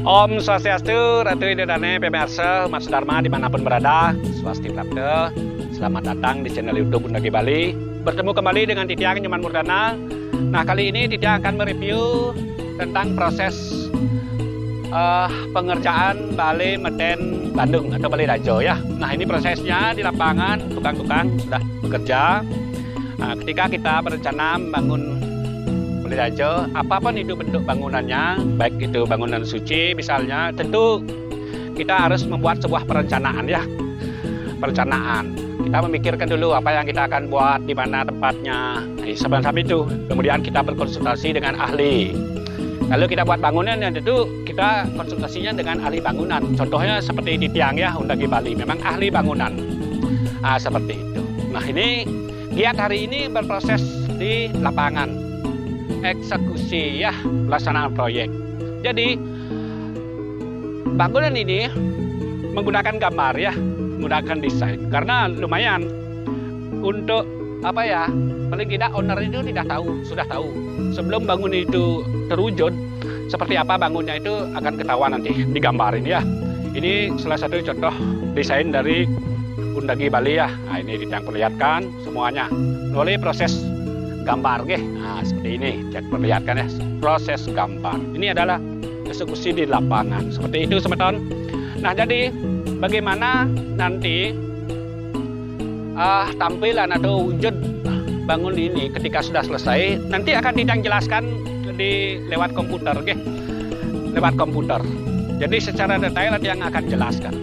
Om Swastiastu, Ratu Idedane, pemirsa, Mas Dharma dimanapun berada, Swasti Prapte. Selamat datang di channel YouTube Undagi Bali. Bertemu kembali dengan Titiang Nyoman Murdana. Nah, kali ini Titiang akan mereview tentang proses pengerjaan Balai Meden Bandung atau Balai Dajo ya. Nah, ini prosesnya di lapangan, tukang-tukang sudah bekerja. Nah, ketika kita berencana membangun Balai Dajo, apapun itu bentuk bangunannya, baik itu bangunan suci misalnya, tentu kita harus membuat sebuah perencanaan ya. Perencanaan. Kita memikirkan dulu apa yang kita akan buat, di mana tempatnya. Nah, sebelum itu, kemudian kita berkonsultasi dengan ahli. Lalu kita buat bangunan, dan tentu kita konsultasinya dengan ahli bangunan. Contohnya seperti di Tiang ya, Undagi Bali, memang ahli bangunan. Nah, seperti itu. Nah, ini giat hari ini berproses di lapangan, eksekusi ya, pelaksanaan proyek. Jadi bangunan ini menggunakan gambar ya, menggunakan desain, karena lumayan untuk apa ya, paling tidak owner itu sudah tahu sebelum bangun itu terwujud seperti apa bangunnya, itu akan ketahuan nanti digambarin ya. Ini salah satu contoh desain dari Undagi Bali ya. Nah, ini yang perlihatkan semuanya melalui proses gambar ge. Nah, seperti ini yang perlihatkan ya, proses gambar. Ini adalah eksekusi di lapangan seperti itu teman-teman. Nah, jadi bagaimana nanti tampilan atau wujud bangun ini ketika sudah selesai, nanti akan jelaskan lewat komputer, okay? Lewat komputer. Jadi secara detail yang akan jelaskan.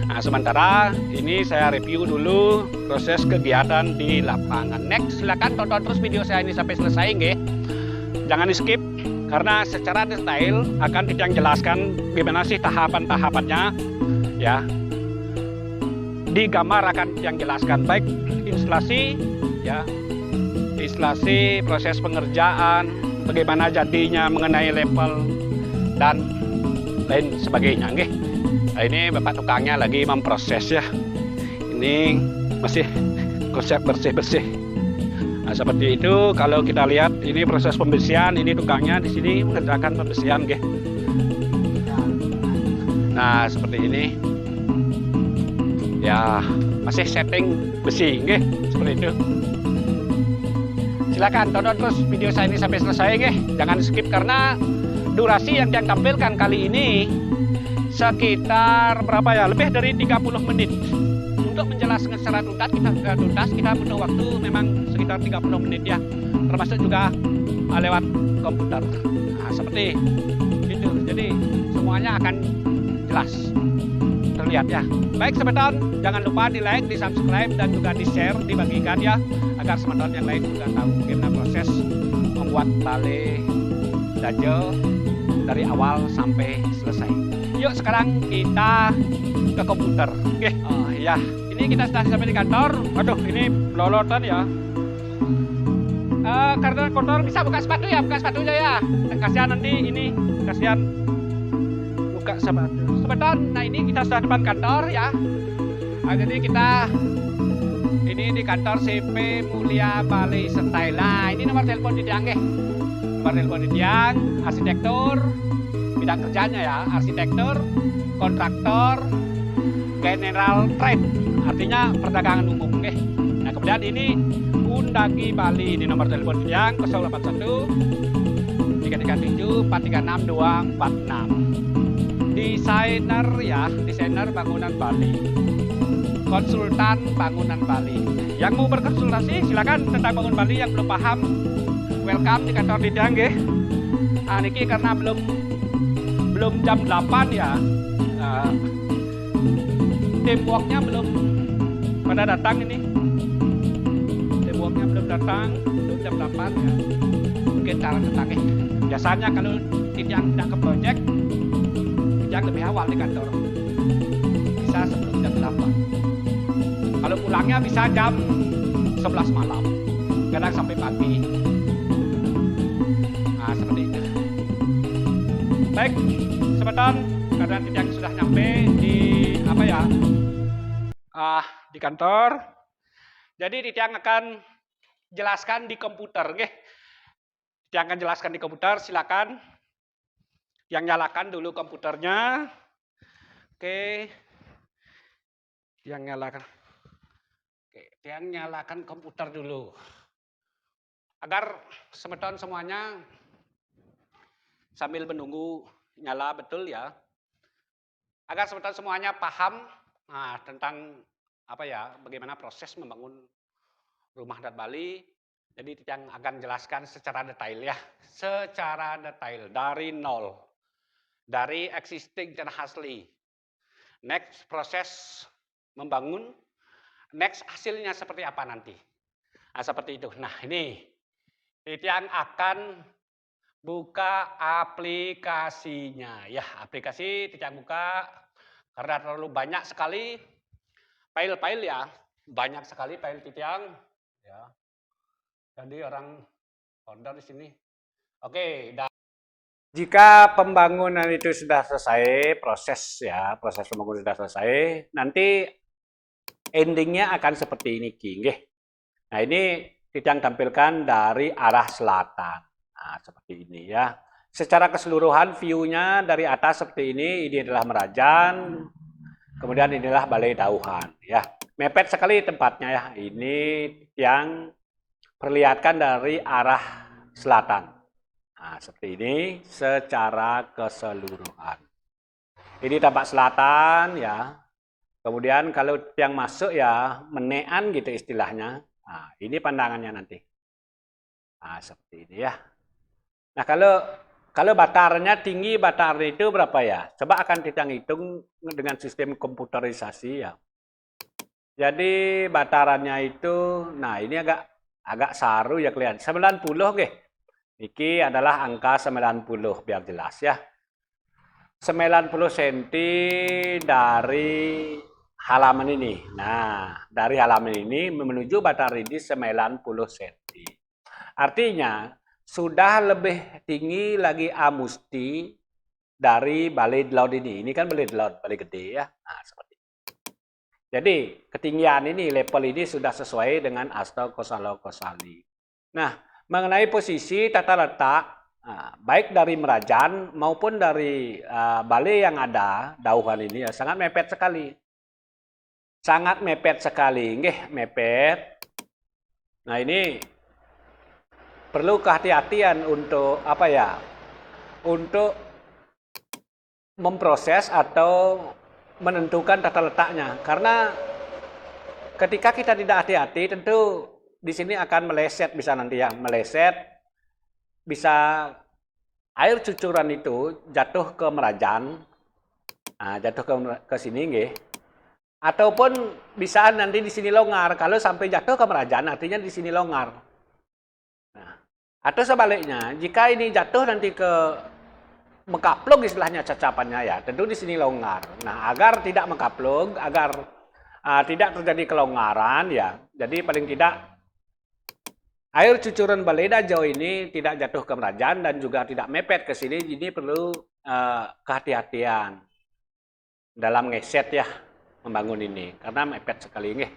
Nah, sementara ini saya review dulu proses kegiatan di lapangan. Next, silakan tonton terus video saya ini sampai selesai, okay? Jangan di skip, karena secara detail akan jelaskan gimana sih tahapan-tahapannya ya. Di gambar akan yang jelaskan baik instalasi ya, instalasi, proses pengerjaan, bagaimana jadinya mengenai level dan lain sebagainya. Nggih. Nah, ini Bapak tukangnya lagi memproses ya. Ini masih konsep bersih-bersih. Nah, seperti itu. Kalau kita lihat ini proses pembersihan, ini tukangnya di sini mengerjakan pembersihan, nggih. Nah, seperti ini. Ya, masih setting besi, nggih, seperti itu. Silakan tonton terus video saya ini sampai selesai, nggih. Jangan skip, karena durasi yang tampilkan kali ini sekitar berapa ya? Lebih dari 30 menit. Untuk menjelaskan secara tuntas kita butuh waktu memang sekitar 30 menit ya. Termasuk juga lewat komputer. Nah, seperti itu. Jadi semuanya akan jelas terlihat ya. Baik teman-teman, jangan lupa di like, di subscribe, dan juga di share, dibagikan ya, agar teman-teman yang lain juga tahu bagaimana proses membuat Balai Dajo dari awal sampai selesai. Yuk sekarang kita ke komputer. Oke, oh ya, ini kita sudah sampai di kantor. Aduh, ini lolotan ya. Karena kotor, bisa buka sepatu ya, buka sepatunya ya. Kasihan nanti ini, kasihan buka sepatu. Sebentar, nah ini kita sudah depan kantor ya. Nah, jadi kita ini di kantor CP Mulia Balai Style. Nah, ini nomor telepon di Tiang, nomor telepon di Tiang, arsitektur, bidang kerjanya ya, arsitektur, kontraktor, general trade, artinya perdagangan umum, oke. Nah, kemudian ini Undagi Bali, di nomor telepon di Tiang 081 337 436 246. Desainer ya, desainer bangunan Bali, konsultan bangunan Bali. Yang mau berkonsultasi silakan tentang bangunan Bali. Yang belum paham, welcome di kantor Tiang, nggih. Nah, niki karena belum jam 8 ya. Teamworknya belum pada datang ini. Teamworknya belum datang, belum jam 8 ya. Mungkin cara datangnya. Biasanya kalau Tiang tidak ke project, yang lebih awal di kantor, bisa sebelum jam 8. Kalau pulangnya bisa jam 11 malam, kadang sampai pagi. Nah, seperti itu. Baik, sebentar, karena yang sudah nyampe di apa ya, di kantor. Jadi Tiang akan jelaskan di komputer, Tiang akan jelaskan di komputer. Silakan Yang nyalakan dulu komputernya. Oke. Yang nyalakan. Oke, yang nyalakan komputer dulu. Agar semeton semuanya sambil menunggu nyala betul ya. Agar semeton semuanya paham tentang bagaimana proses membangun rumah adat Bali. Jadi yang akan jelaskan secara detail ya, secara detail dari nol, dari existing dan asli. Next proses membangun, next hasilnya seperti apa nanti. Nah, seperti itu. Nah ini yang akan buka aplikasinya. Ya aplikasi tidak buka karena terlalu banyak sekali file-file ya, banyak sekali file Titiang. Ya. Jadi orang founder di sini. Oke, jika pembangunan itu sudah selesai, proses pembangunan sudah selesai, nanti endingnya akan seperti ini, King. Nah ini Titiang tampilkan dari arah selatan. Nah seperti ini ya. Secara keseluruhan view-nya dari atas seperti ini adalah Merajan, kemudian inilah Balai Dauhan ya. Mepet sekali tempatnya ya. Ini yang perlihatkan dari arah selatan. Nah, seperti ini secara keseluruhan. Ini tampak selatan ya. Kemudian kalau yang masuk ya menean gitu istilahnya. Nah, ini pandangannya nanti. Nah, seperti ini ya. Nah, kalau batarnya tinggi, batar itu berapa ya? Coba akan kita hitung dengan sistem komputerisasi ya. Jadi batarannya itu, nah ini agak saru ya kelihatan. 90 nggih. Iki adalah angka 90 biar jelas ya. 90 cm dari halaman ini. Nah, dari halaman ini menuju batar ini 90 cm. Artinya sudah lebih tinggi lagi Amusti dari Balai Laut ini. Ini kan Balai Laut, Balai Gede ya. Nah, seperti jadi ketinggian ini, level ini sudah sesuai dengan Asto Kosalo-Kosali. Nah, mengenai posisi tata letak, baik dari Merajan maupun dari balai yang ada, Dauhan ini ya sangat mepet sekali. Sangat mepet sekali, nggih, mepet. Nah ini perlu kehati-hatian untuk untuk memproses atau menentukan tata letaknya, karena ketika kita tidak hati-hati tentu di sini akan meleset, bisa nanti ya meleset, bisa air cucuran itu jatuh ke Merajan, jatuh ke sini nggih, ataupun bisa nanti di sini longgar. Kalau sampai jatuh ke Merajan artinya di sini longgar. Nah, atau sebaliknya jika ini jatuh nanti ke mengkaplung istilahnya cacapannya ya, tentu di sini longgar. Nah, agar tidak mengkaplung, agar tidak terjadi kelonggaran ya, jadi paling tidak air cucuran Balai Dajo ini tidak jatuh ke Merajan dan juga tidak mepet ke sini. Ini perlu kehati-hatian dalam ngeset ya membangun ini, karena mepet sekali nih.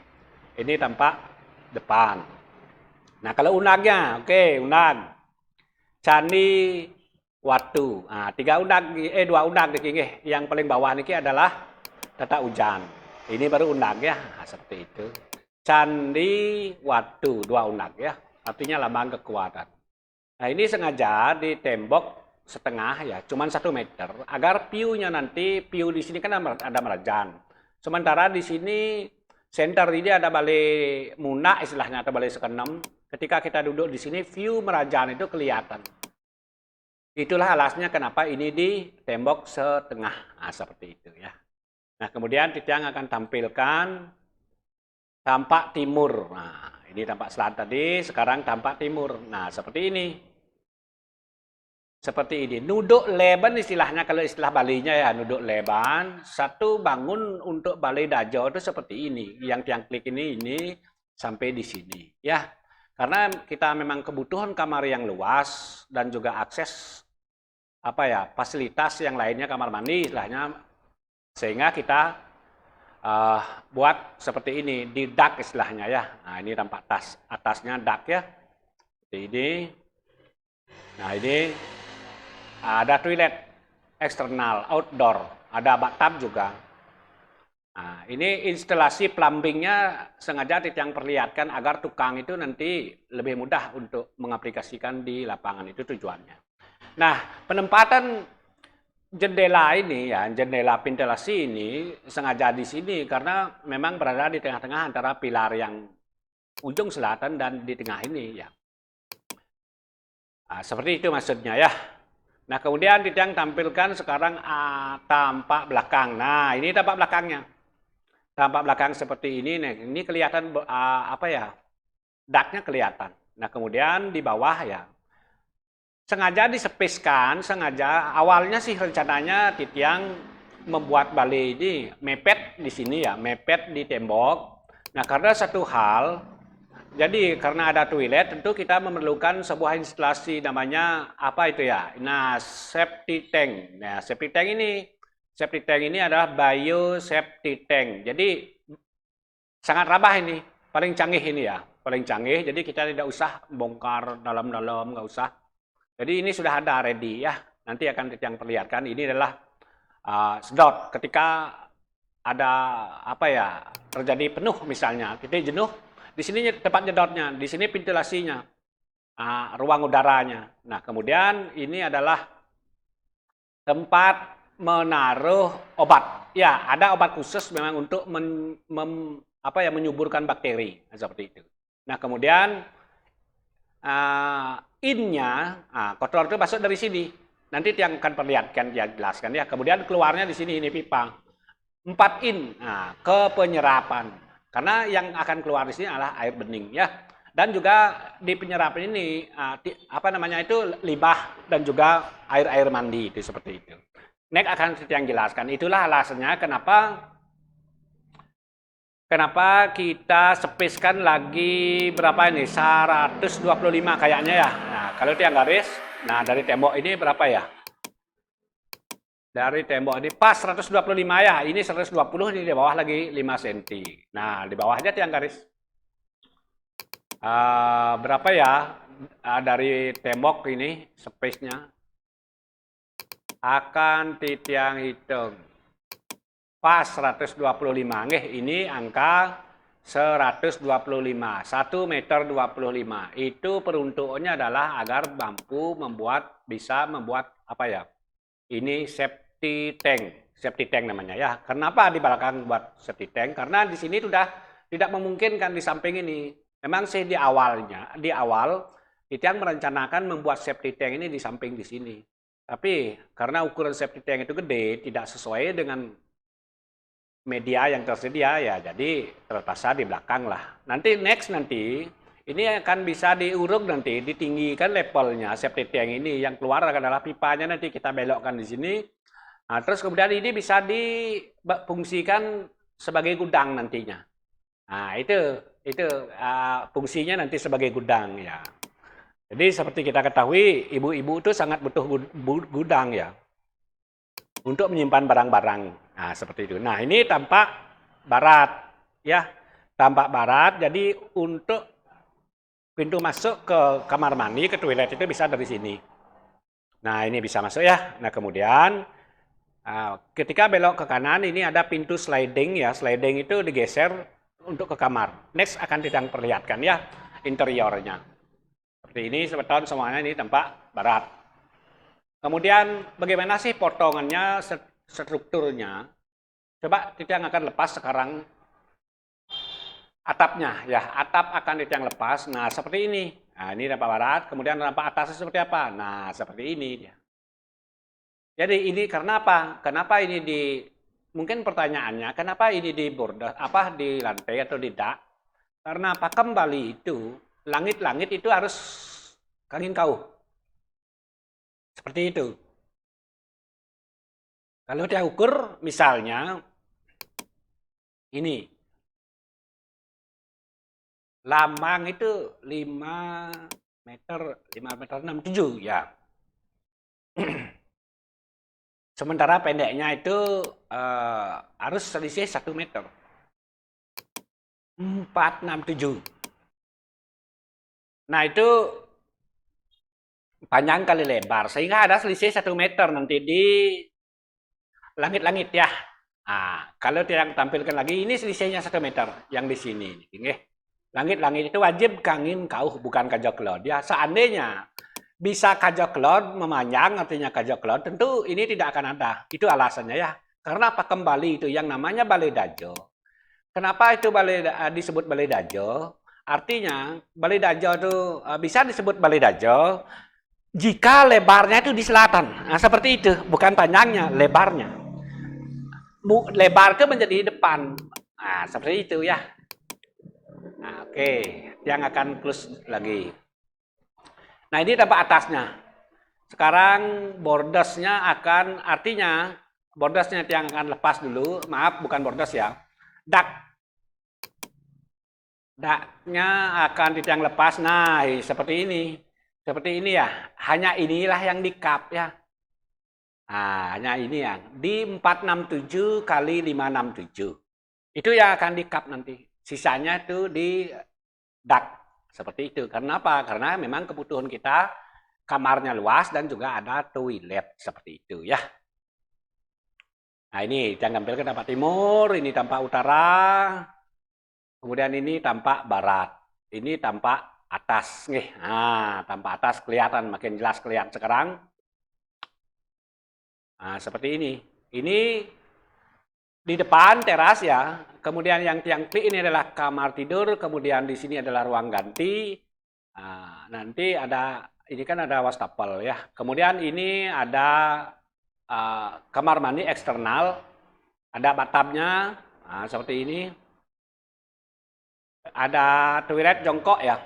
Ini tampak depan. Nah, kalau unagnya, oke, unag Candi Watu. Nah, dua unag nggih. Yang paling bawah niki adalah Tata Ujan. Ini baru unag ya. Nah, seperti itu. Candi Watu, dua unag ya. Artinya lambang kekuatan. Nah, ini sengaja di tembok setengah ya, cuman 1 meter agar view-nya nanti, view di sini kan ada Merajan. Sementara di sini center ini ada Balai Muna istilahnya atau Balai Sekenem. Ketika kita duduk di sini view Merajan itu kelihatan. Itulah alasnya kenapa ini di tembok setengah. Nah, seperti itu ya. Nah, kemudian Titiang akan tampilkan tampak timur. Nah, ini tampak selatan tadi, sekarang tampak timur. Nah, seperti ini. Seperti ini. Nuduk leban istilahnya, kalau istilah Balinya ya, nuduk leban. Satu bangun untuk Balai Dajo itu seperti ini. Yang tiang klik ini sampai di sini. Ya, karena kita memang kebutuhan kamar yang luas dan juga akses fasilitas yang lainnya, kamar mandi istilahnya, sehingga kita buat seperti ini di dak istilahnya ya. Nah, ini tampak atasnya dak ya, seperti ini. Nah, ini ada toilet. eksternal, outdoor, ada bathtub juga. Nah, ini instalasi plumbingnya sengaja Titiang perlihatkan agar tukang itu nanti lebih mudah untuk mengaplikasikan di lapangan, itu tujuannya. Nah, penempatan jendela ini ya, jendela ventilasi ini sengaja di sini karena memang berada di tengah-tengah antara pilar yang ujung selatan dan di tengah ini ya. Nah, seperti itu maksudnya ya. Nah, kemudian Titiang tampilkan sekarang tampak belakang. Nah, ini tampak belakangnya. Tampak belakang seperti ini nih. Ini kelihatan apa ya? Daknya kelihatan. Nah, kemudian di bawah ya. Sengaja disepeskan, sengaja awalnya sih rencananya Titiang membuat balai ini mepet di sini ya, mepet di tembok. Nah, karena satu hal, jadi karena ada toilet, tentu kita memerlukan sebuah instalasi namanya apa itu ya? Nah, septic tank. Nah, septic tank ini adalah bioseptic tank. Jadi sangat ramah ini, paling canggih ini ya, paling canggih. Jadi kita tidak usah bongkar dalam-dalam, nggak usah. Jadi ini sudah ada ready ya. Nanti akan yang perlihatkan. Ini adalah sedot ketika ada apa ya terjadi penuh misalnya, kita jenuh. Di sini tempat nyedotnya, di sini ventilasinya, ruang udaranya. Nah kemudian ini adalah tempat menaruh obat. Ya, ada obat khusus memang untuk menyuburkan bakteri seperti itu. Nah, kemudian innya, kotoran itu masuk dari sini. Nanti yang akan perlihatkan, dia jelaskan ya. Kemudian keluarnya di sini ini pipa. 4 in ke penyerapan. Karena yang akan keluar di sini adalah air bening ya. Dan juga di penyerapan ini apa namanya itu limbah dan juga air mandi itu seperti itu. Next akan yang jelaskan. Itulah alasannya kenapa kita speskan lagi berapa ini? 125 kayaknya ya. Nah, kalau tiang garis, nah dari tembok ini berapa ya? Dari tembok ini pas 125 ya. Ini 120, ini di bawah lagi 5 cm. Nah, di bawahnya tiang garis. Berapa ya dari tembok ini space-nya? Akan Titiang hitung. Pas 125. Ini angka 125. 1 meter 25. Itu peruntukannya adalah agar mampu bisa membuat apa ya? Ini septic tank namanya ya. Kenapa di belakang buat septic tank? Karena di sini sudah tidak memungkinkan di samping ini. Memang sih di awal Titiang merencanakan membuat septic tank ini di samping di sini. Tapi karena ukuran septic tank itu gede, tidak sesuai dengan media yang tersedia ya, jadi terpaksa di belakang lah. Nanti ini akan bisa diuruk nanti, ditinggikan levelnya septic tank ini. Yang keluar adalah pipanya, nanti kita belokkan di sini. Nah, terus kemudian ini bisa difungsikan sebagai gudang nantinya. Nah, itu fungsinya nanti sebagai gudang ya. Jadi seperti kita ketahui, ibu-ibu itu sangat butuh gudang ya untuk menyimpan barang-barang. Nah, seperti itu. Nah, ini tampak barat ya. Tampak barat. Jadi untuk pintu masuk ke kamar mandi, ke toilet itu bisa dari sini. Nah, ini bisa masuk ya. Nah, kemudian ketika belok ke kanan ini ada pintu sliding ya. Sliding itu digeser untuk ke kamar. Next akan kita perlihatkan ya interiornya. Seperti ini sebetulnya semuanya ini tampak barat. Kemudian bagaimana sih potongannya, strukturnya? Coba kita akan lepas sekarang atapnya ya. Atap akan kita lepas. Nah, seperti ini. Nah, ini tampak barat, kemudian tampak atasnya seperti apa? Nah, seperti ini dia. Jadi ini karena apa? Kenapa ini mungkin pertanyaannya, kenapa ini di border, di lantai atau di dak? Karena apa? Kembali itu, langit-langit itu harus angin kau. Seperti itu. Kalau dia ukur, misalnya, ini. Lambang itu 5 meter 67 ya. Sementara pendeknya itu harus selisih 1 meter. 467. Nah, itu panjang kali lebar. Sehingga ada selisih 1 meter nanti di langit-langit ya. Nah, kalau tidak tampilkan lagi, ini selisihnya 1 meter yang di sini. Langit-langit itu wajib kangin kau, bukan kajoklod. Ya, seandainya bisa kajoklod memanjang, artinya kajoklod, tentu ini tidak akan ada. Itu alasannya ya. Karena apa? Kembali itu yang namanya balai dajo. Kenapa itu disebut balai dajo? Artinya balai dajo itu bisa disebut balai dajo jika lebarnya itu di selatan. Nah, seperti itu, bukan panjangnya, lebarnya. Lebar ke menjadi depan. Nah, seperti itu ya. Nah, oke, yang akan plus lagi. Nah, ini tampak atasnya. Sekarang bordersnya akan, artinya bordersnya yang akan lepas dulu. Maaf, bukan borders ya. Daknya akan yang lepas. Nah, seperti ini. Seperti ini ya. Hanya inilah yang di cup ya. Nah, hanya ini yang di 467 kali 567. Itu yang akan di cup nanti. Sisanya itu di dak. Seperti itu. Karena apa? Karena memang kebutuhan kita kamarnya luas dan juga ada toilet. Seperti itu ya. Nah, ini yang tampilkan tampak timur, ini tampak utara. Kemudian ini tampak barat. Ini tampak atas. Nah, tampak atas kelihatan, makin jelas kelihatan sekarang. Nah, seperti ini. Ini di depan teras ya. Kemudian yang tiang klik ini adalah kamar tidur. Kemudian di sini adalah ruang ganti. Nah, nanti ada, ini kan ada wastafel ya. Kemudian ini ada kamar mandi eksternal. Ada bathtubnya. Nah, seperti ini. Ada toilet jongkok ya.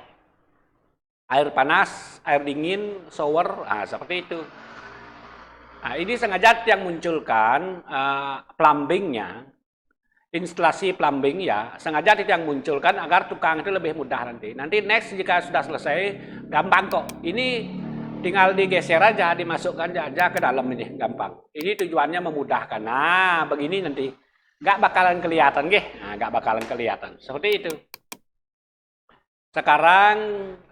Air panas, air dingin, shower. Nah, seperti itu. Nah, ini sengaja yang munculkan plumbingnya, instalasi plumbing ya, sengaja yang munculkan agar tukang itu lebih mudah nanti. Nanti next jika sudah selesai, gampang kok. Ini tinggal digeser aja, dimasukkan aja ke dalam ini, gampang. Ini tujuannya memudahkan. Nah, begini nanti. Nggak bakalan kelihatan, nah, nggak bakalan kelihatan. Seperti itu. Sekarang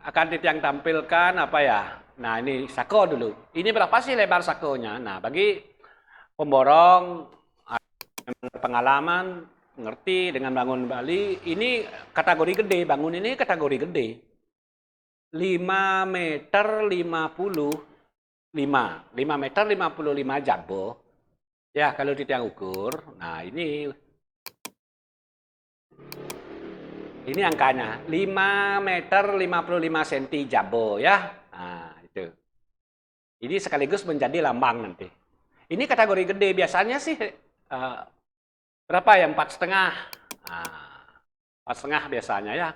akan yang tampilkan apa ya? Nah, ini sako dulu. Ini berapa sih lebar sakonya? Nah, bagi pemborong pengalaman, ngerti dengan bangun Bali, ini kategori gede. Bangun ini kategori gede. 5 meter 55. 5 meter 55 jabo. Ya, kalau ditiang ukur. Nah, ini angkanya. 5 meter 55 cm jabo ya. Nah, itu. Ini sekaligus menjadi lambang nanti. Ini kategori gede. Biasanya sih berapa ya? 4,5. Nah, 4,5 biasanya ya.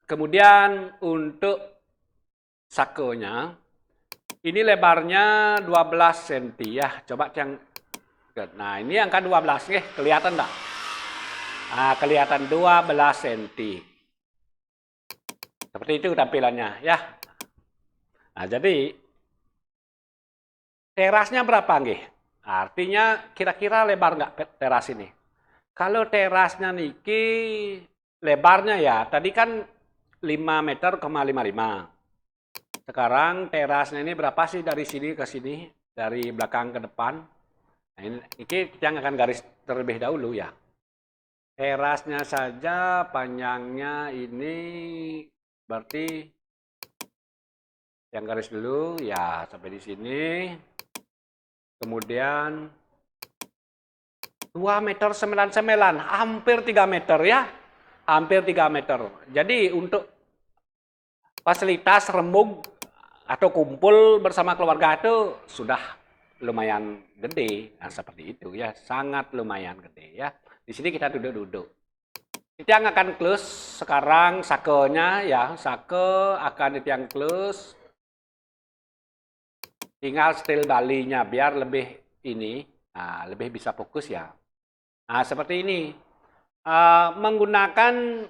Kemudian untuk sakonya, ini lebarnya 12 cm ya. Coba yang, nah ini angka 12 ya. Kelihatan enggak? Nah, kelihatan 12 cm. Seperti itu tampilannya ya. Nah, jadi terasnya berapa nggih? Artinya kira-kira lebar nggak teras ini? Kalau terasnya niki lebarnya ya, tadi kan 5 meter, 55. Sekarang terasnya ini berapa sih dari sini ke sini? Dari belakang ke depan? Nah, ini kita akan garis terlebih dahulu ya. Terasnya saja panjangnya ini berarti yang garis dulu ya sampai di sini. Kemudian 2 meter 99, hampir 3 meter ya. Hampir 3 meter. Jadi untuk fasilitas rembug atau kumpul bersama keluarga itu sudah lumayan gede. Nah, seperti itu ya, sangat lumayan gede ya. Di sini kita duduk-duduk. Kita akan close sekarang sakonya ya, sako akan yang close. Tinggal setel Balinya biar lebih ini, nah, lebih bisa fokus ya. Nah, seperti ini. Menggunakan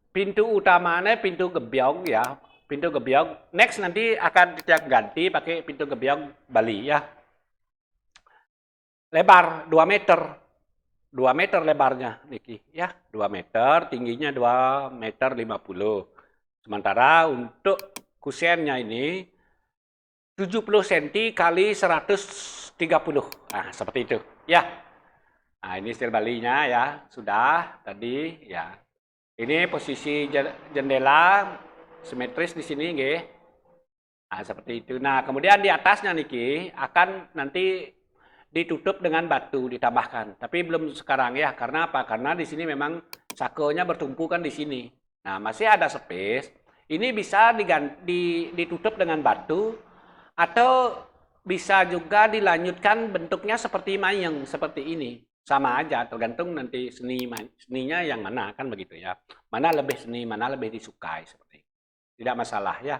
pintu utamanya pintu gebyong ya. Pintu gebyong. Next nanti akan kita ganti pakai pintu gebyong Bali ya. Lebar 2 meter. 2 meter lebarnya niki ya. 2 meter, tingginya 2 meter 50. Sementara untuk kusennya ini 70 cm kali 100 130. Nah, seperti itu. Ya. Nah, ini stil Balinya ya. Sudah tadi ya. Ini posisi jendela simetris di sini, nggih. Nah, seperti itu. Nah, kemudian di atasnya niki akan nanti ditutup dengan batu ditambahkan. Tapi belum sekarang ya. Karena apa? Karena di sini memang sakonya bertumpu kan di sini. Nah, masih ada space. Ini bisa ditutup dengan batu atau bisa juga dilanjutkan bentuknya seperti mayang seperti ini. Sama aja, tergantung nanti seninya yang mana kan begitu ya. Mana lebih seni, mana lebih disukai seperti itu. Tidak masalah ya.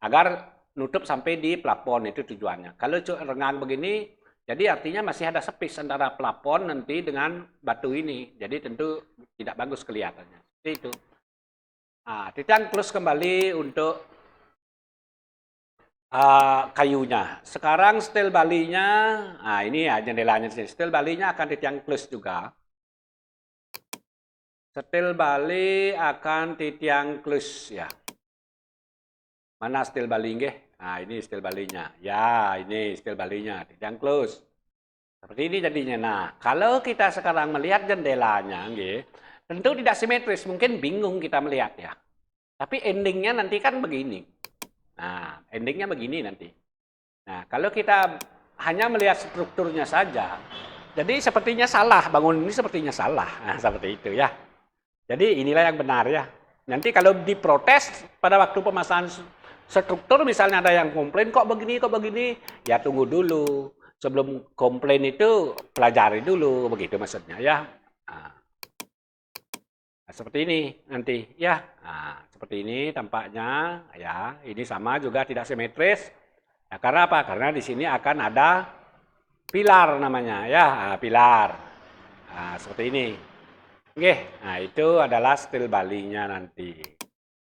Agar nutup sampai di plafon itu tujuannya. Kalau renggang begini, jadi artinya masih ada space antara plafon nanti dengan batu ini. Jadi tentu tidak bagus kelihatannya. Seperti itu. Nah, Titian close kembali untuk kayunya. Sekarang setel Balinya, nah ini ya jendelanya. Setel Balinya akan Titian close juga. Setel Bali akan Titian close ya. Mana setel Bali nggih? Nah, ini setel Balinya. Ya, ini setel Balinya, Titian close. Seperti ini jadinya. Nah, kalau kita sekarang melihat jendelanya nggih, tentu tidak simetris, mungkin bingung kita melihat ya. Tapi endingnya nanti kan begini. Nah, endingnya begini nanti. Nah, kalau kita hanya melihat strukturnya saja, jadi sepertinya salah, bangun ini sepertinya salah. Nah, seperti itu ya. Jadi inilah yang benar ya. Nanti kalau diprotes pada waktu pemasangan struktur, misalnya ada yang komplain, kok begini, ya tunggu dulu. Sebelum komplain itu pelajari dulu, begitu maksudnya ya. Nah, seperti ini nanti ya. Nah, seperti ini tampaknya ya. Ini sama juga tidak simetris. Ya, karena apa? Karena di sini akan ada pilar namanya ya. Nah, pilar. Nah, seperti ini. Oke. Nah, itu adalah stil Balinya nanti.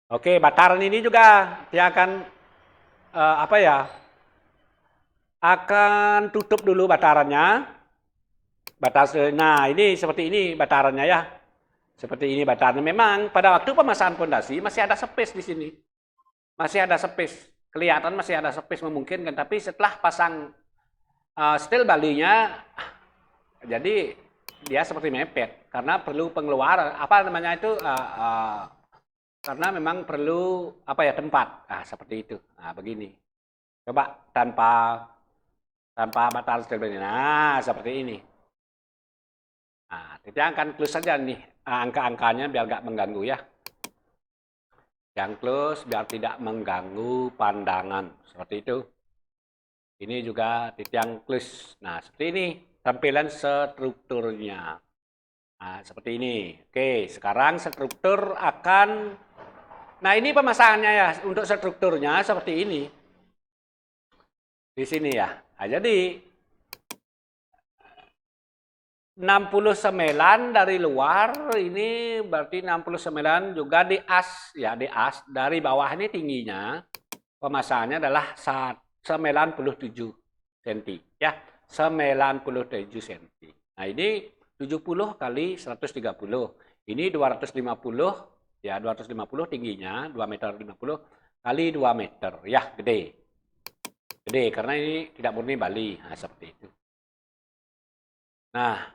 Oke, bataran ini juga dia akan apa ya? Akan tutup dulu batarannya. Nah, ini seperti ini batarannya ya. Seperti ini batarannya. Memang pada waktu pemasangan fondasi masih ada space di sini. Masih ada space. Kelihatan masih ada space memungkinkan. Tapi setelah pasang stil Balinya, jadi dia seperti mepet. Karena perlu pengeluaran. Apa namanya itu? Karena memang perlu apa ya tempat. Nah, seperti itu. Nah, begini. Coba tanpa bataran stil Bali. Nah, seperti ini. Nah, kita akan close saja nih angka-angkanya biar nggak mengganggu ya. Yang close biar tidak mengganggu pandangan. Seperti itu. Ini juga titik close. Nah, seperti ini tampilan strukturnya. Nah, seperti ini. Oke, sekarang struktur akan... Nah, ini pemasangannya ya. Untuk strukturnya seperti ini. Di sini ya. Nah, jadi 69 dari luar, ini berarti 69 juga di as, ya di as. Dari bawah ini tingginya, pemasangannya adalah 97 cm. Ya, 97 cm. Nah, ini 70 kali 130. Ini 250, ya 250 tingginya, 2,50 m kali 2 meter. Ya, gede. Gede, karena ini tidak murni Bali. Nah, seperti itu. Nah,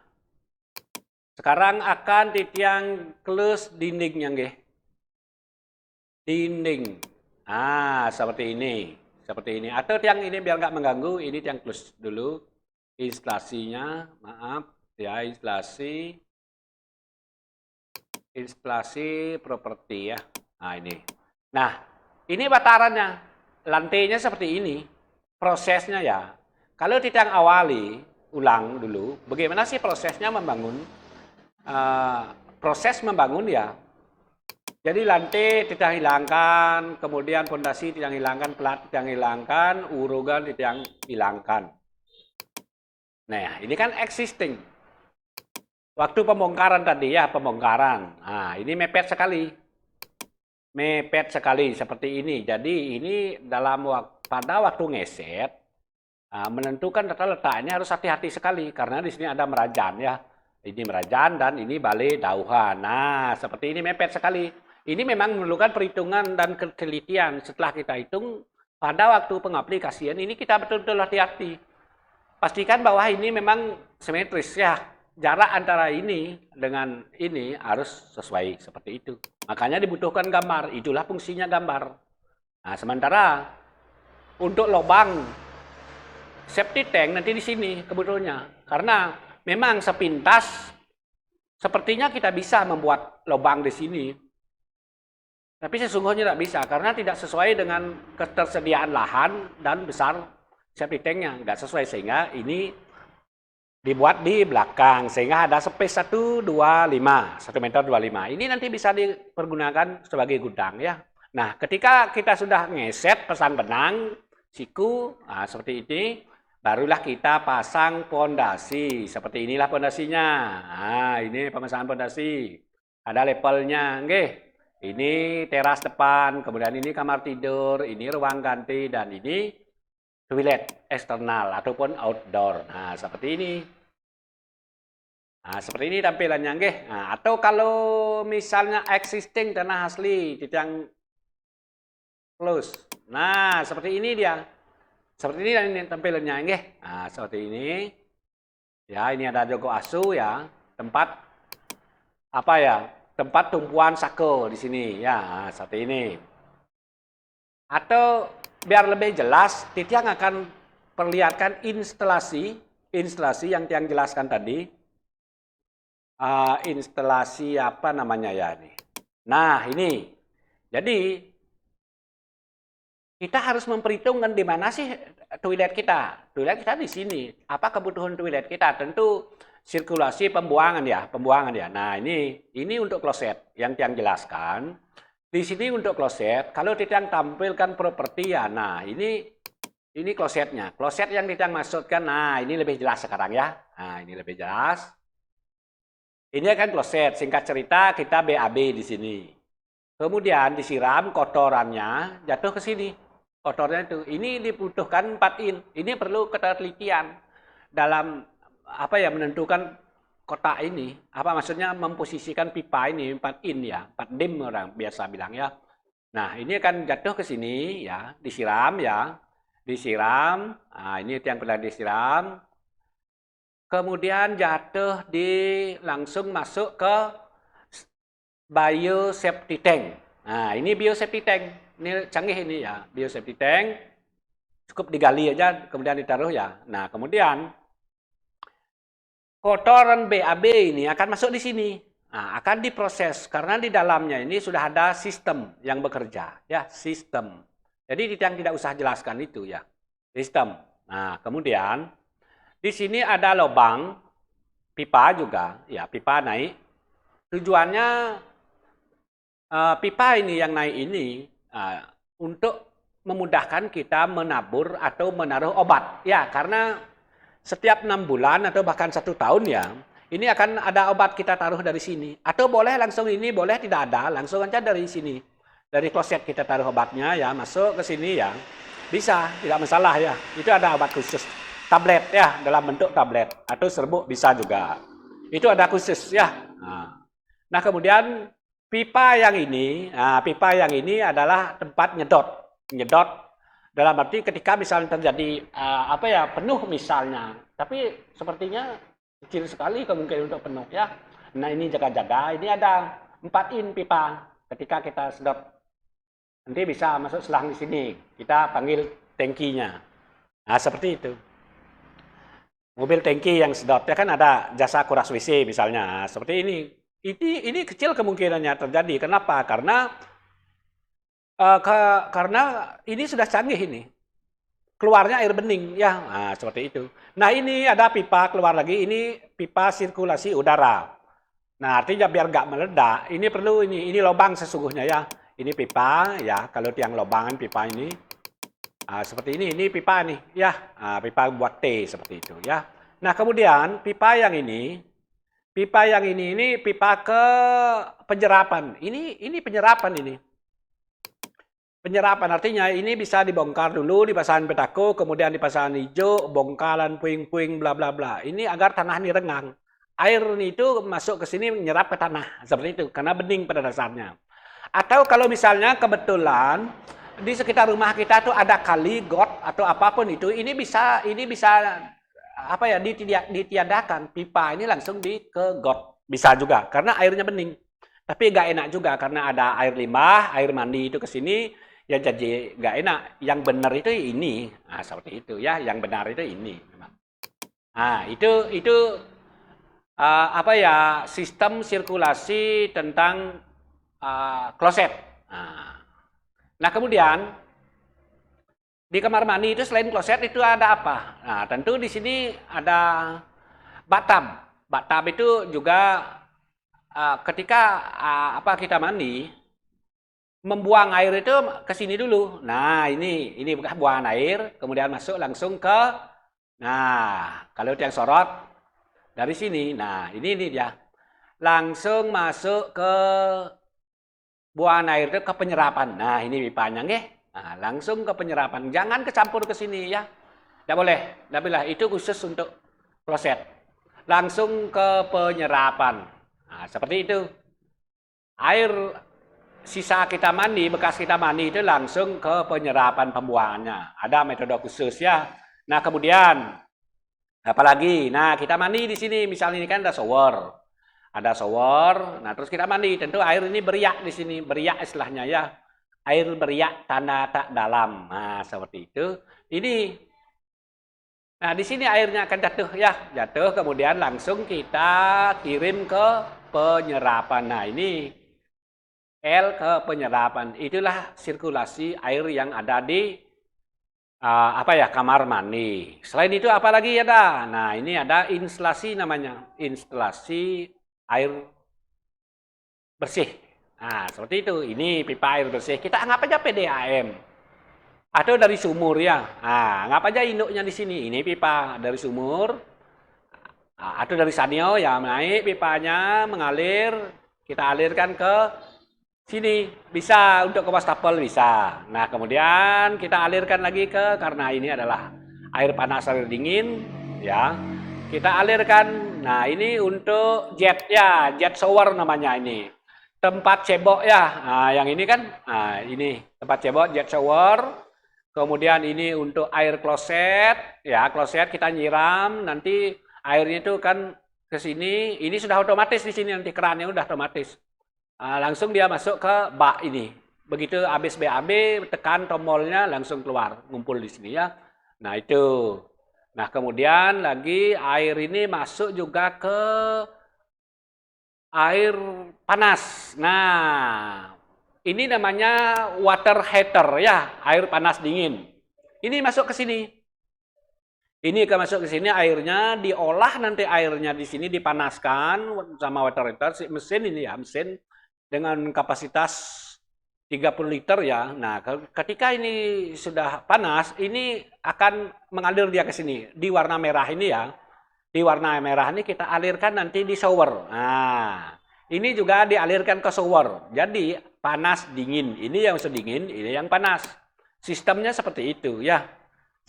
sekarang akan titiang close dindingnya nggih. Dinding. Ah, seperti ini. Seperti ini. Atau tiang ini biar nggak mengganggu, ini tiang close dulu. Instalasinya, maaf ya, instalasi properti ya. Nah, ini. Nah, ini batarannya. Lantainya seperti ini. Prosesnya ya. Kalau titiang awali, ulang dulu, bagaimana sih prosesnya membangun? Proses membangun ya. Jadi lantai tidak hilangkan, kemudian fondasi tidak hilangkan, plat tidak hilangkan, urugan tidak hilangkan. Nah, ini kan existing. Waktu pembongkaran tadi ya, pembongkaran. Nah, ini mepet sekali. Mepet sekali seperti ini. Jadi ini pada waktu ngeset, menentukan tata letaknya harus hati-hati sekali. Karena di sini ada merajan ya. Ini merajan dan ini balik dauhan. Nah, seperti ini mepet sekali. Ini memang memerlukan perhitungan dan ketelitian. Setelah kita hitung, pada waktu pengaplikasian ini kita betul-betul hati-hati. pastikan bahwa ini memang simetris ya. Jarak antara ini dengan ini harus sesuai seperti itu. Makanya dibutuhkan gambar, itulah fungsinya gambar. Nah, sementara untuk lubang septic tank nanti di sini kebutuhannya. Karena memang sepintas sepertinya kita bisa membuat lubang di sini. Tapi sesungguhnya tidak bisa karena tidak sesuai dengan ketersediaan lahan dan besar septic tanknya. Nggak sesuai sehingga ini dibuat di belakang sehingga ada space 125, 1 meter 25. Ini nanti bisa dipergunakan sebagai gudang ya. Nah, ketika kita sudah ngeset pesan benang, siku, nah, seperti ini, barulah kita pasang pondasi. Seperti inilah pondasinya. Nah, ini pemasangan pondasi. Ada levelnya, nggih. Ini teras depan, kemudian ini kamar tidur, ini ruang ganti, dan ini toilet eksternal ataupun outdoor. Nah, seperti ini. Nah, seperti ini tampilannya, nggih. Nah, atau kalau misalnya existing tanah asli, tiang close. Nah, seperti ini dia. Seperti ini tampilannya, nggih. Nah, seperti ini. Ya, ini ada Joko Asu ya, tempat apa ya? Tempat tumpuan sako di sini ya, nah, seperti ini. Atau biar lebih jelas, Titiang akan perlihatkan instalasi yang Tiang jelaskan tadi. Instalasi apa namanya ya ini. Nah, ini. Jadi kita harus memperhitungkan di mana sih toilet kita. Toilet kita di sini. Apa kebutuhan toilet kita? Tentu sirkulasi pembuangan ya. Nah, ini untuk kloset yang Tiang jelaskan. Di sini untuk kloset, kalau Tiang tampilkan properti ya. Nah, ini klosetnya. Kloset yang Tiang maksudkan. Nah, ini lebih jelas sekarang ya. Nah, ini lebih jelas. Ini kan kloset. Singkat cerita kita BAB di sini. Kemudian disiram kotorannya jatuh ke sini. Kotornya itu. Ini dibutuhkan 4 in. Ini perlu ketelitian dalam apa ya menentukan kotak ini. Apa maksudnya memposisikan pipa ini 4 in ya. 4 dim orang biasa bilang ya. Nah, ini akan jatuh ke sini ya, disiram ya. Disiram. Nah, ini yang pernah disiram. Kemudian jatuh langsung masuk ke biosafety tank. Nah, ini biosafety tank. Ini canggih ini ya, biosafety tank. Cukup digali aja, kemudian ditaruh ya. Nah, kemudian kotoran BAB ini akan masuk di sini. Nah, akan diproses karena di dalamnya ini sudah ada sistem yang bekerja, ya, sistem. Jadi yang tidak usah jelaskan itu ya, sistem. Nah, kemudian di sini ada lubang pipa juga, ya, pipa naik. Tujuannya pipa ini yang naik ini untuk memudahkan kita menabur atau menaruh obat. Ya, karena setiap 6 bulan atau bahkan 1 tahun ya, ini akan ada obat kita taruh dari sini. Atau boleh langsung ini, boleh tidak ada, langsung aja dari sini. Dari kloset kita taruh obatnya ya, masuk ke sini ya. Bisa, tidak masalah ya. Itu ada obat khusus. Tablet ya, dalam bentuk tablet. Atau serbuk bisa juga. Itu ada khusus ya. Nah, kemudian pipa yang ini adalah tempat nyedot. Nyedot dalam arti ketika misalnya terjadi penuh misalnya, tapi sepertinya kecil sekali kemungkinan untuk penuh ya. Nah, ini jaga-jaga, ini ada 4 in pipa. Ketika kita sedot, nanti bisa masuk selang di sini. Kita panggil tangkinya. Nah, seperti itu. Mobil tangki yang sedot ya kan ada jasa kuras WC misalnya. Nah, seperti ini. Ini kecil kemungkinannya terjadi. Kenapa? Karena ini sudah canggih ini. Keluarnya air bening ya. Nah, seperti itu. Nah, ini ada pipa keluar lagi. Ini pipa sirkulasi udara. Nah, artinya biar nggak meledak, ini perlu ini lubang sesungguhnya ya. Ini pipa ya. Kalau tiang lubangan pipa ini seperti ini pipa nih ya. Pipa buat T seperti itu ya. Nah, kemudian pipa yang ini pipa ke penyerapan. Ini penyerapan ini. Penyerapan artinya ini bisa dibongkar dulu, dipasangin petako, kemudian dipasangin hijau, bongkalan, puing-puing, bla bla bla. Ini agar tanah ini renggang. Air itu masuk ke sini menyerap ke tanah seperti itu karena bening pada dasarnya. Atau kalau misalnya kebetulan di sekitar rumah kita tuh ada kali, got atau apapun itu, ini bisa apa ya ditiadakan, pipa ini langsung ke got. Bisa juga karena airnya bening. Tapi nggak enak juga karena ada air limbah, air mandi itu ke sini ya jadi nggak enak. Yang benar itu ini. Nah, seperti itu ya, yang benar itu ini. Nah, itu apa ya sistem sirkulasi tentang kloset. Nah, kemudian di kamar mandi itu selain kloset itu ada apa? Nah, tentu di sini ada bathtub. Bathtub itu juga ketika apa kita mandi membuang air itu ke sini dulu. Nah, ini bekas buangan air, kemudian masuk langsung ke nah, kalau yang sorot dari sini. Nah, ini dia. Langsung masuk ke buangan air itu ke penyerapan. Nah, ini pipanya nggih. Nah, langsung ke penyerapan. Jangan kecampur ke sini ya. Tidak boleh. Tidak boleh. Itu khusus untuk kloset. Langsung ke penyerapan. Nah, seperti itu. Air sisa kita mandi, bekas kita mandi itu langsung ke penyerapan pembuangannya. Ada metode khusus ya. Nah, kemudian apalagi? Nah, kita mandi di sini. Misalnya ini kan ada shower. Ada shower, nah terus kita mandi. Tentu air ini beriak di sini, beriak istilahnya ya. Air beriak tanah tak dalam. Nah, seperti itu. Ini. Nah, di sini airnya akan jatuh ya, jatuh kemudian langsung kita kirim ke penyerapan. Nah, ini L ke penyerapan. Itulah sirkulasi air yang ada di apa ya kamar mandi. Selain itu apa lagi ada? Nah, ini ada instalasi namanya, instalasi air bersih. Nah, seperti itu. Ini pipa air bersih. Kita anggap aja PDAM. Atau dari sumur ya. Nah, anggap aja induknya di sini. Ini pipa dari sumur. Atau dari sanyo ya naik pipanya mengalir. Kita alirkan ke sini. Bisa untuk ke wastafel bisa. Nah, kemudian kita alirkan lagi ke karena ini adalah air panas air dingin ya. Kita alirkan. Nah, ini untuk jet ya, jet shower namanya ini. Tempat cebok ya. Nah, yang ini kan, nah ini tempat cebok jet shower. Kemudian ini untuk air kloset, ya kloset kita nyiram. Nanti airnya itu kan ke sini. Ini sudah otomatis di sini nanti kerannya udah otomatis. Langsung dia masuk ke bak ini. Begitu habis BAB tekan tombolnya langsung keluar, ngumpul di sini ya. Nah itu. Nah, kemudian lagi air ini masuk juga ke air panas. Nah, ini namanya water heater ya, air panas dingin. Ini masuk ke sini. Ini akan masuk ke sini airnya diolah nanti airnya di sini dipanaskan sama water heater si mesin ini ya, mesin dengan kapasitas 30 liter ya. Nah, ketika ini sudah panas, ini akan mengalir dia ke sini. Di warna merah ini ya. Di warna merah ini kita alirkan nanti di shower. Nah, ini juga dialirkan ke shower. Jadi, panas, dingin. Ini yang sedingin, ini yang panas. Sistemnya seperti itu ya.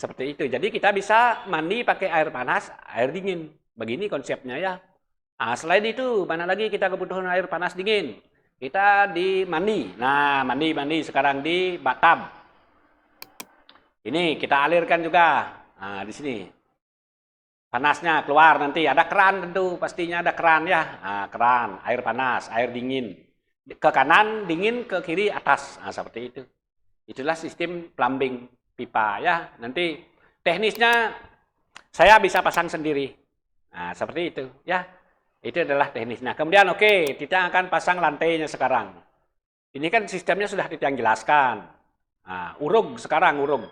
Seperti itu. Jadi, kita bisa mandi pakai air panas, air dingin. Begini konsepnya ya. Nah, selain itu, mana lagi kita kebutuhan air panas dingin? Kita di mandi. Nah, mandi sekarang di bathtub. Ini kita alirkan juga. Nah, di sini. Panasnya keluar nanti ada keran tentu, pastinya ada keran ya. Nah, keran, air panas, air dingin. Ke kanan dingin, ke kiri atas. Nah, seperti itu. Itulah sistem plumbing pipa ya. Nanti teknisnya saya bisa pasang sendiri. Nah, seperti itu ya. Itu adalah teknisnya. Kemudian oke, kita akan pasang lantainya sekarang. Ini kan sistemnya sudah kita jelaskan. Nah, urug sekarang urug.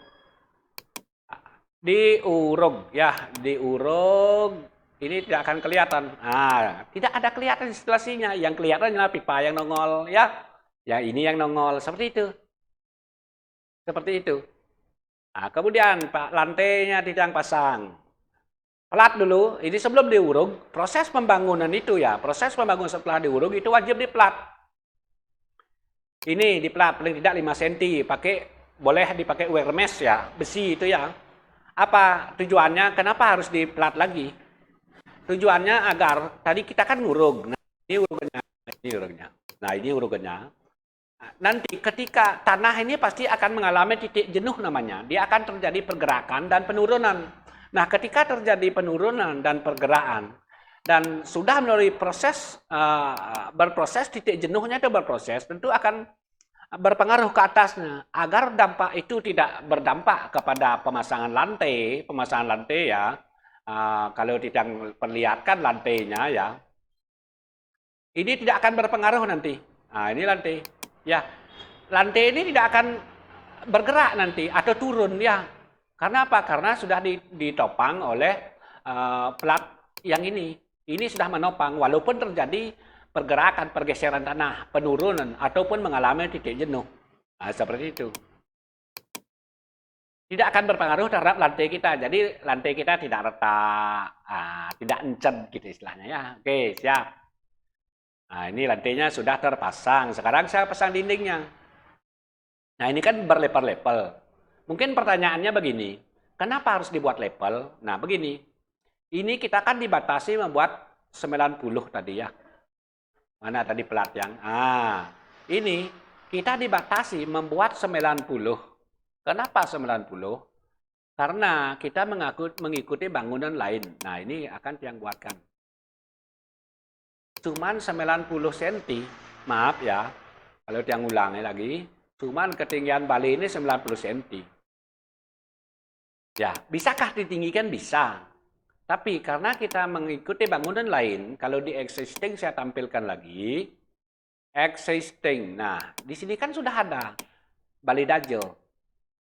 Diurug ya, diurug. Ini tidak akan kelihatan. Nah, tidak ada kelihatan instalasinya. Yang kelihatan adalah pipa yang nongol ya. Ya ini yang nongol seperti itu. Seperti itu. Nah, kemudian Pak lantainya kita pasang. Plat dulu, ini sebelum diurug, proses pembangunan itu ya, proses pembangunan setelah diurug itu wajib diplat. Ini diplat paling tidak 5 cm, boleh dipakai wire mesh ya, besi itu ya. Apa tujuannya? Kenapa harus diplat lagi? Tujuannya agar tadi kita kan ngurug. Nah, ini urugnya, ini urugnya. Nah, ini urugnya. Nanti ketika tanah ini pasti akan mengalami titik jenuh namanya. Dia akan terjadi pergerakan dan penurunan. Nah, ketika terjadi penurunan dan pergerakan dan sudah melalui proses berproses, titik jenuhnya itu berproses, tentu akan berpengaruh ke atasnya. Agar dampak itu tidak berdampak kepada pemasangan lantai ya. Kalau tidak perlihatkan lantainya ya, ini tidak akan berpengaruh nanti. Nah, ini lantai. Ya, lantai ini tidak akan bergerak nanti atau turun ya. Karena apa? Karena sudah ditopang oleh plat yang ini. Ini sudah menopang walaupun terjadi pergerakan, pergeseran tanah, penurunan ataupun mengalami titik jenuh. Nah, seperti itu. Tidak akan berpengaruh terhadap lantai kita. Jadi lantai kita tidak retak, tidak encet gitu istilahnya ya. Oke, siap. Nah, ini lantainya sudah terpasang. Sekarang saya pasang dindingnya. Nah, ini kan berlepel-lepel. Mungkin pertanyaannya begini, kenapa harus dibuat lepel? Nah, begini. Ini kita kan dibatasi membuat 90 tadi ya. Mana tadi pelat yang? Ini kita dibatasi membuat 90. Kenapa 90? Karena kita mengikuti bangunan lain. Nah, ini akan tiang buatkan. Cuman 90 cm. Maaf ya, kalau tiang ulangi lagi. Cuman ketinggian Bali ini 90 cm. Ya, bisakah ditinggikan? Bisa. Tapi karena kita mengikuti bangunan lain, kalau di existing saya tampilkan lagi. Existing. Nah, di sini kan sudah ada Bali Dajo.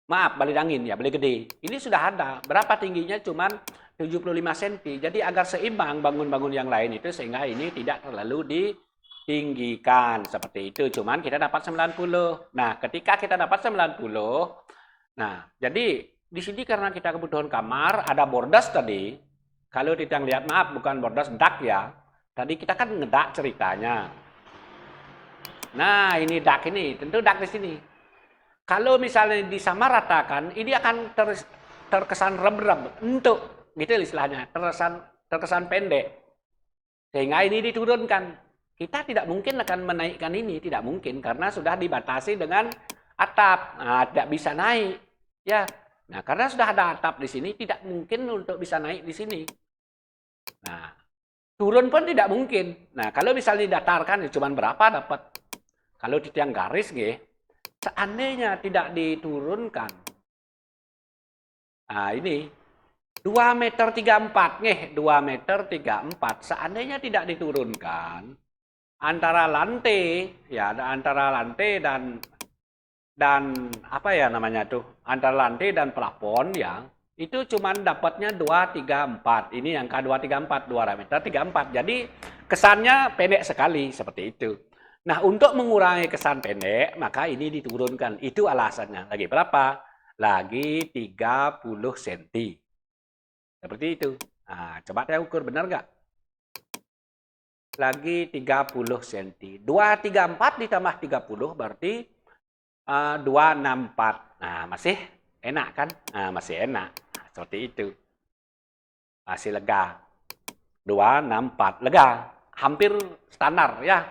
Maaf, Bali Dangin ya, Bali Gede. Ini sudah ada. Berapa tingginya? Cuman 75 cm. Jadi agar seimbang bangun-bangun yang lain itu sehingga ini tidak terlalu ditinggikan. Seperti itu. Cuman kita dapat 90. Nah, ketika kita dapat 90, nah, jadi di sini karena kita kebutuhan kamar, ada bordas tadi. Kalau kita lihat, maaf, bukan bordas, dak ya. Tadi kita kan ngedak ceritanya. Nah, ini dak ini, tentu dak di sini. Kalau misalnya disamaratakan, ini akan terkesan rem-rem, untuk gitu istilahnya, terkesan pendek. Sehingga ini diturunkan. Kita tidak mungkin akan menaikkan ini, tidak mungkin karena sudah dibatasi dengan atap. Nah, tidak bisa naik. Ya. Nah, karena sudah ada atap di sini, tidak mungkin untuk bisa naik di sini. Nah, turun pun tidak mungkin. Nah, kalau misalnya didatarkan, cuma berapa dapat? Kalau di tiang garis, seandainya tidak diturunkan. Nah, ini 2,34 m, 2,34 m. Seandainya tidak diturunkan, antara lantai dan apa ya namanya tuh, antara lantai dan plafon ya, itu cuma dapatnya 2,34. Ini angka 2,34, 2,34. Jadi kesannya pendek sekali seperti itu. Nah, untuk mengurangi kesan pendek, maka ini diturunkan. Itu alasannya. Lagi berapa? Lagi 30 cm. Seperti itu. Nah, coba saya ukur, benar nggak? Lagi 30 cm. 2,34 ditambah 30 berarti 2,64. Nah, masih enak kan? Nah, masih enak. Nah, seperti itu. Masih lega. 2,64. Lega. Hampir standar ya.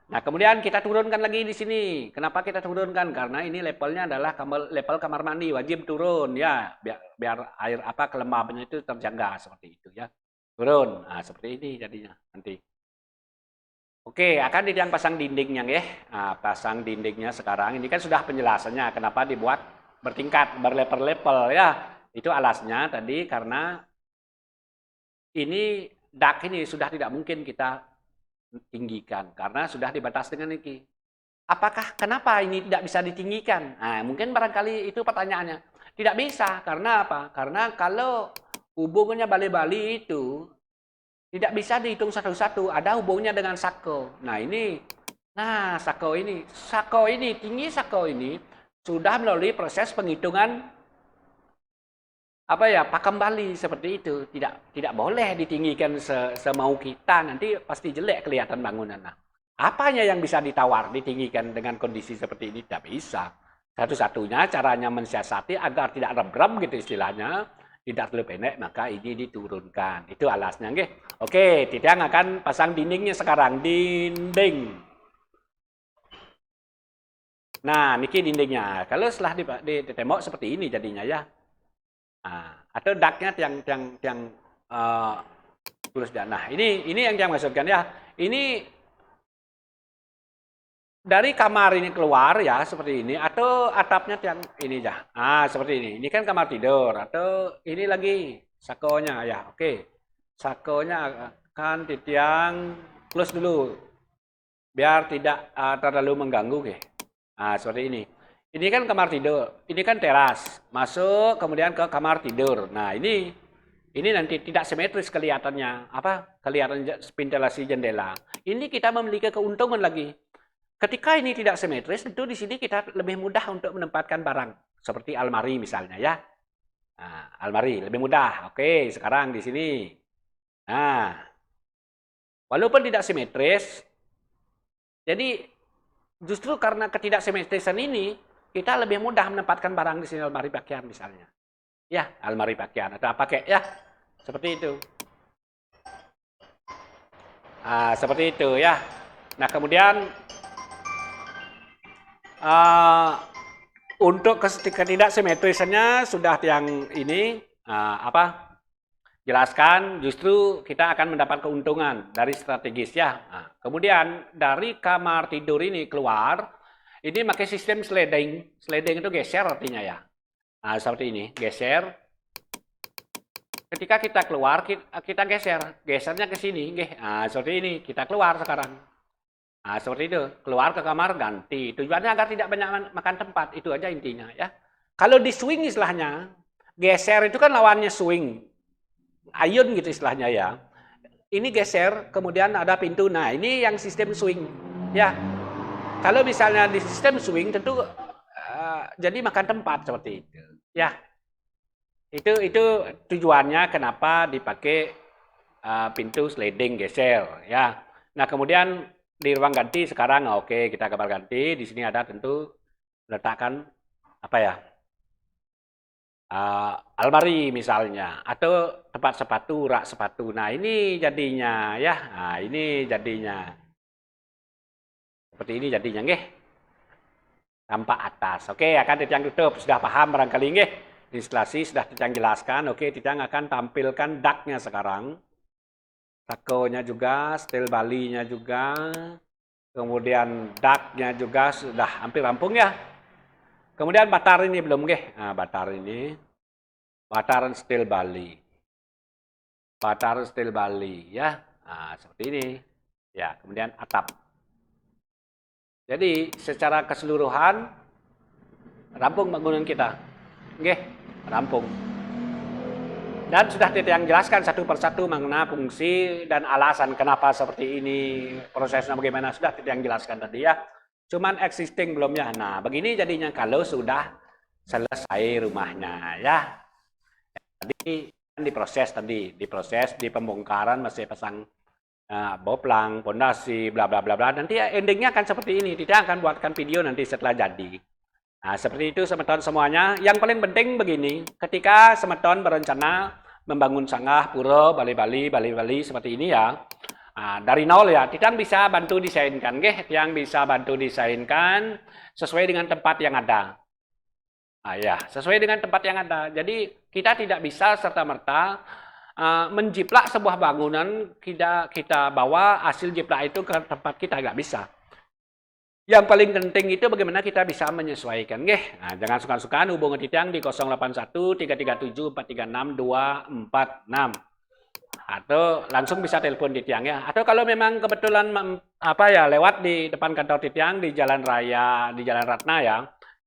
Nah, kemudian kita turunkan lagi di sini. Kenapa kita turunkan? Karena ini levelnya adalah level kamar mandi, wajib turun ya, biar air kelembabannya itu terjaga seperti itu ya. Turun. Nah, seperti ini jadinya nanti. Oke, akan yang pasang dindingnya ya. Nah, pasang dindingnya sekarang ini kan sudah penjelasannya kenapa dibuat bertingkat, berlevel-level ya. Itu alasnya tadi karena ini dak ini sudah tidak mungkin kita tinggikan karena sudah dibatas dengan ini. Kenapa ini tidak bisa ditinggikan? Nah, mungkin barangkali itu pertanyaannya. Tidak bisa karena apa? Karena kalau hubungannya Bali-Bali itu tidak bisa dihitung satu-satu, ada hubungannya dengan sako. Nah, sako ini tinggi sako ini sudah melalui proses penghitungan pakem Bali seperti itu. Tidak boleh ditinggikan semau kita, nanti pasti jelek kelihatan bangunan. Nah, apanya yang bisa ditawar ditinggikan dengan kondisi seperti ini? Tidak bisa. Satu-satunya caranya mensiasati agar tidak rem-rem gitu istilahnya, tidak terlalu pendek, maka ini diturunkan. Itu alasnya, nggih. Oke, Titiang akan pasang dindingnya sekarang. Dinding. Nah, niki dindingnya. Kalau setelah di tembok seperti ini jadinya ya. Atau daknya tiang tulus dan. Nah, ini yang saya maksudkan ya. Ini dari kamar ini keluar ya seperti ini, atau atapnya tiang ini ya. Seperti ini. Ini kan kamar tidur, atau ini lagi sakonya ya. Oke. Sakonya akan di tiang close dulu biar tidak terlalu mengganggu ke. Seperti ini. Ini kan kamar tidur, ini kan teras. Masuk kemudian ke kamar tidur. Nah, ini nanti tidak simetris kelihatannya. Kelihatan ventilasi jendela. Ini kita memiliki keuntungan lagi. Ketika ini tidak simetris, tentu di sini kita lebih mudah untuk menempatkan barang. Seperti almari misalnya ya. Almari lebih mudah. Oke, sekarang di sini. Nah, walaupun tidak simetris, jadi justru karena ketidaksimetrisan ini, kita lebih mudah menempatkan barang di sini, almari pakaian misalnya. Ya, almari pakaian atau apa kayak ya. Seperti itu. Seperti itu ya. Nah, kemudian untuk ketidaksimetrisannya sudah yang ini jelaskan, justru kita akan mendapat keuntungan dari strategis ya. Kemudian dari kamar tidur ini keluar, ini pakai sistem sliding. Sliding itu geser artinya ya. Seperti ini, geser. Ketika kita keluar, kita geser. Gesernya ke sini. Seperti ini, kita keluar sekarang. Seperti itu, keluar ke kamar ganti. Tujuannya agar tidak banyak makan tempat, itu aja intinya ya. Kalau di swing istilahnya, geser itu kan lawannya swing. Ayun gitu istilahnya ya. Ini geser, kemudian ada pintu. Nah, ini yang sistem swing ya. Kalau misalnya di sistem swing tentu jadi makan tempat seperti itu ya. Itu tujuannya kenapa dipakai pintu sliding geser ya. Nah, kemudian di ruang ganti sekarang oke, kita kamar ganti. Di sini ada tentu letakkan apa ya? Almari misalnya, atau tempat sepatu, rak sepatu. Nah, ini jadinya ya. Ini jadinya seperti ini jadinya nggih. Tampak atas. Oke, akan Titiang tutup. Sudah paham barangkali nggih? Instalasi sudah Titiang jelaskan. Oke, Titiang akan tampilkan daknya sekarang. Sakonya juga, steel Bali-nya juga. Kemudian daknya juga sudah hampir rampung ya. Kemudian batar ini belum nggih? Batar ini. Bataran steel Bali. Bataran steel Bali ya. Seperti ini. Ya, kemudian atap. Jadi secara keseluruhan rampung bangunan kita. Nggih, rampung. Dan sudah Titiang jelaskan satu persatu mengenai fungsi dan alasan kenapa seperti ini, prosesnya bagaimana sudah Titiang jelaskan tadi ya. Cuman existing belum ya. Nah, begini jadinya kalau sudah selesai rumahnya ya. Tadi diproses di pembongkaran masih pasang boplang, pondasi, bla bla bla bla. Nanti endingnya akan seperti ini. Titiang akan buatkan video nanti setelah jadi. Nah, seperti itu semeton semuanya. Yang paling penting begini, ketika semeton berencana membangun sanggah, pura, bali-bali seperti ini ya. Dari nol ya, Titiang bisa bantu desainkan, Titiang bisa bantu desainkan sesuai dengan tempat yang ada. Ya, sesuai dengan tempat yang ada. Jadi kita tidak bisa serta-merta menjiplak sebuah bangunan, kita bawa hasil jiplak itu ke tempat kita, nggak bisa. Yang paling penting itu bagaimana kita bisa menyesuaikan. Nah, jangan suka-sukaan hubungi Titiang di 081 337 436 246. Atau langsung bisa telepon Titiang ya. Atau kalau memang kebetulan lewat di depan kantor Titiang di Jalan Raya, di Jalan Ratna ya.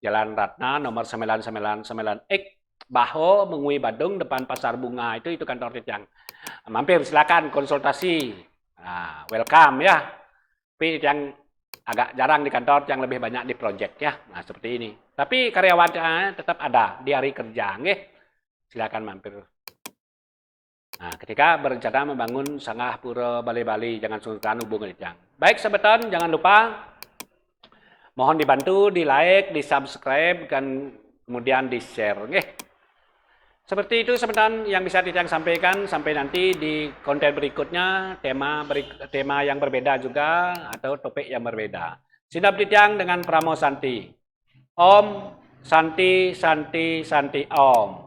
Jalan Ratna nomor 999X Baho Mengui Badung depan Pasar Bunga itu kantor Titiang. Mampir silakan konsultasi. Welcome ya. Tapi Titiang agak jarang di kantor, yang lebih banyak di proyek ya. Nah, seperti ini. Tapi karyawannya tetap ada di hari kerja, silakan mampir. Nah, ketika berencana membangun sanggah pura bali-bali, jangan sungkan hubungi Titiang. Baik, sebeton, jangan lupa mohon dibantu di like, di subscribe, dan kemudian di share. Seperti itu sebenarnya yang bisa Titiang sampaikan. Sampai nanti di konten berikutnya, tema yang berbeda juga, atau topik yang berbeda. Sinap Titiang dengan Pramo Santi. Om, Santi, Santi, Santi, Om.